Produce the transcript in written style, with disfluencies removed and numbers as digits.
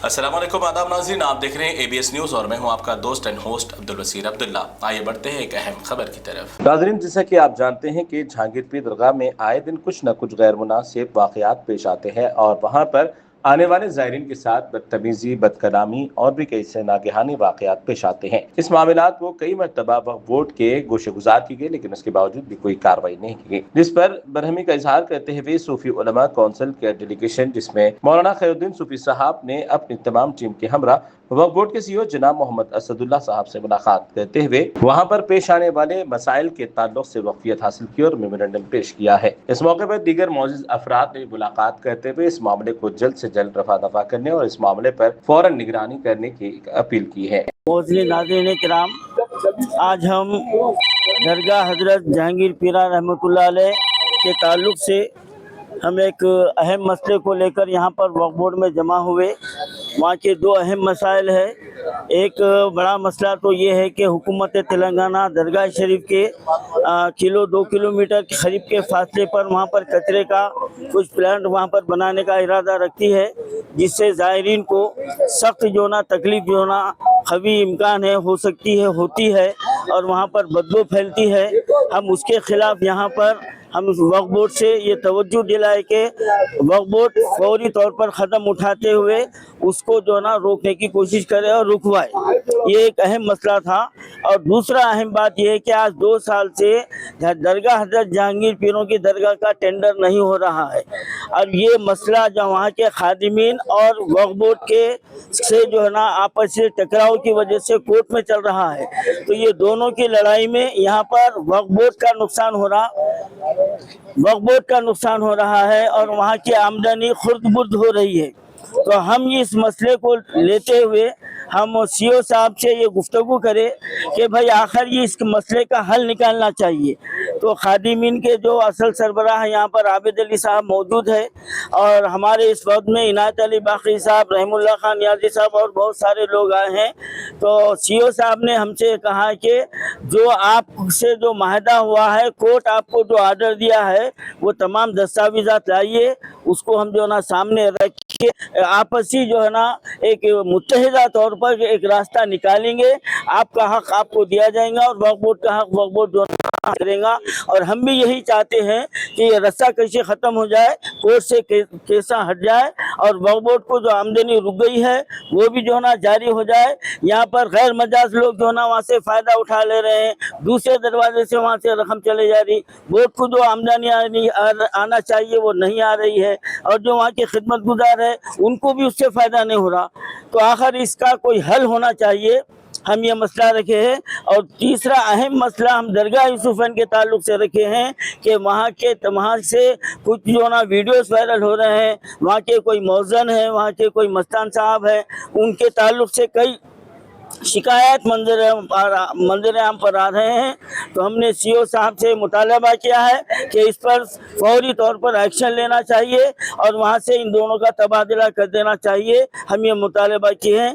अस्सलाम वालेकुम, आदाब नाज़रीन, आप देख रहे हैं ABS न्यूज़ और मैं हूं आपका दोस्त एंड होस्ट अब्दुल वसीर अब्दुल्ला। आइए बढ़ते हैं एक अहम खबर की तरफ। नाज़रीन, जैसा कि आप जानते हैं कि जहांगीर पीर दरगाह में आए दिन कुछ न कुछ गैर मुनासिब वाक़यात पेश आते हैं और वहां पर आने वाले ज़ायरीन के साथ बदतमीज़ी, बदकलामी और भी कई से नागहानी वाक़यात पेश आते हैं। इस मामलात को कई मरतबा वक्फ बोर्ड के गोशेगुजार की गई, लेकिन उसके बावजूद भी कोई कार्रवाई नहीं की गई, जिस पर बरहमी का इजहार करते हुए सूफी उलमा कौंसिल के डेलीगेशन जिसमें मौलाना खैरुद्दीन सूफी साहब ने अपनी तमाम टीम के हमरा वक्फ बोर्ड के CEO जनाब मोहम्मद असदुल्ला साहब से मुलाकात करते हुए वहां पर पेश आने वाले मसाइल के ताल्लुक से वक्फियत हासिल की और मेमोरेंडम पेश किया है। इस मौके पर दीगर मौजूद अफराद ने मुलाकात करते हुए इस मामले को जल्द से जल्द रफा दफा करने और इस मामले पर फौरन निगरानी करने की अपील की है। नाज़रीन किराम, आज हम दरगाह हजरत जहांगीर पीरा रहमतुल्लाह अलैह के ताल्लुक से हम एक अहम मसले को लेकर यहाँ पर वक्फ बोर्ड में जमा हुए। वहाँ के दो अहम मसाइल है। एक बड़ा मसला तो ये है कि हुकूमत तेलंगाना दरगाह शरीफ के 2 किलोमीटर के करीब के फासले पर वहाँ पर कचरे का कुछ प्लांट वहाँ पर बनाने का इरादा रखती है, जिससे ज़ायरीन को सख्त जो ना तकलीफ जो ना खवी इम्कान है हो सकती है होती है और वहाँ पर बदबू फैलती है। हम उसके खिलाफ यहाँ पर हम वक्फ बोर्ड से ये तवज्जो दिलाए कि वक्फ बोर्ड फौरी तौर पर ख़दम उठाते हुए उसको जो ना रोकने की कोशिश करे और रुकवाए। ये एक अहम मसला था। और दूसरा अहम बात यह है कि आज 2 साल से दरगाह हजरत जहांगीर पीरों की दरगाह का टेंडर नहीं हो रहा है और ये मसला जो वहाँ के खादिमीन और वक्फ बोर्ड के से जो है ना आपस में टकराव की वजह से कोर्ट में चल रहा है। तो ये दोनों की लड़ाई में यहाँ पर वक्फ बोर्ड का नुकसान हो रहा है और वहाँ की आमदनी खुर्द-बुर्द हो रही है। तो हम इस मसले को लेते हुए हम CEO साहब से ये गुफ्तगू करें कि भाई आखिर ये इस मसले का हल निकालना चाहिए। तो खादिमीन के जो असल सरबराह हैं यहाँ पर आबिद अली साहब मौजूद है और हमारे इस वक्त में इनायत अली बाकी साहब, रहमुल्लाह खान नियाज़ी साहब और बहुत सारे लोग आए हैं। तो CEO साहब ने हमसे कहा कि जो आपसे जो माहदा हुआ है, कोर्ट आपको जो आर्डर दिया है वो तमाम दस्तावेज़ात लाइए, उसको हम जो ना सामने रखिए, आपसी जो है ना एक मुत्तहिदा तौर पर एक रास्ता निकालेंगे। आपका हक आपको दिया जाएगा और वक्फ बोर्ड का हक वक्फ बोर्ड जो करेगा। और हम भी यही चाहते हैं कि ये रस्सा कैसे ख़त्म हो जाए, कोर्ट से केसा हट जाए और वक्फ बोर्ड को जो आमदनी रुक गई है वो भी जो ना जारी हो जाए। यहाँ पर गैर मजाज लोग जो ना वहाँ से फ़ायदा उठा ले रहे हैं, दूसरे दरवाजे से वहाँ से रकम चले जा रही, बोर्ड को जो आमदनी आना चाहिए वो नहीं आ रही है और जो वहाँ के खिदमत गुजार है उनको भी उससे फ़ायदा नहीं हो रहा। तो आखिर इसका कोई हल होना चाहिए, हम ये मसला रखे हैं। और तीसरा अहम मसला हम दरगाह यूसुफैन के ताल्लुक से रखे हैं कि वहाँ से कुछ जो ना वीडियोस वायरल हो रहे हैं। वहाँ के कोई मौज़न है, वहाँ के कोई मस्तान साहब है, उनके ताल्लुक से कई शिकायत मंजर आम पर आ रहे हैं। तो हमने CEO साहब से मुतालबा किया है कि इस पर फौरी तौर पर एक्शन लेना चाहिए और वहाँ से इन दोनों का तबादला कर देना चाहिए। हम ये मुतालबा किए हैं।